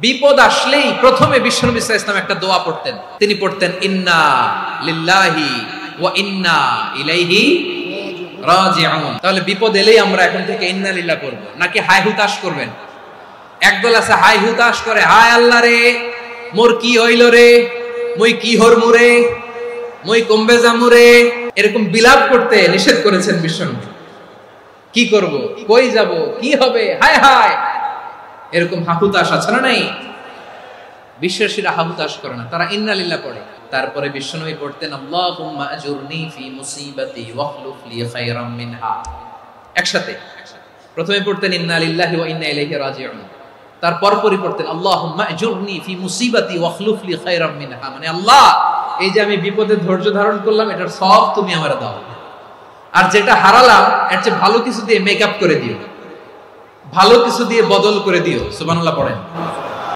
বিপদ আসলেই প্রথমে বিশ্বনবী সাল্লাল্লাহু আলাইহি ওয়াসাল্লাম একটা দোয়া পড়তেন। তিনি পড়তেন ইন্না লিল্লাহি ওয়া ইন্না ইলাইহি রাজিউন। তাহলে বিপদ এলেই আমরা এখন থেকে ইন্না লিল্লাহ করব, নাকি হাই হুতাশ করবেন? একদল আছে হাই হুতাশ করে, হায় আল্লাহ রে মোর কি হইল রে, মই কি হরমু রে, মই কমবে যামু রে, এরকম বিলাপ করতে নিষেধ করেছেন বিশ্বনবী। কি করব, কই যাব, কি হবে, হায় হায়, এরকম হাহুতাশ আছে না নাই? বিশ্বাসীরা হাহুতাশ করে না, তারা ইন্না লিল্লাহ পড়ে। তারপরে বিশ্বনবী পড়তেন আল্লাহুম্মা আজুরনি ফি মুসিবাতি ওয়াখলুফ লি খায়রাম মিনহা। একসাথে প্রথমে পড়তেন ইন্না লিল্লাহি ওয়া ইন্না ইলাইহি রাজিউন, তারপর পরে পড়তেন আল্লাহুম্মা আজুরনি ফি মুসিবাতি ওয়াখলুফ লি খায়রাম মিনহা, মানে আল্লাহ এই যে আমি বিপদে ধৈর্য ধারণ করলাম এটার সব তুমি আমারে দাও, আর যেটা হারালাম এর চেয়ে ভালো কিছু দিয়ে মেকআপ করে দিও, ভালো কিছু দিয়ে বদল করে দিও। সুবহানাল্লাহ পড়েন।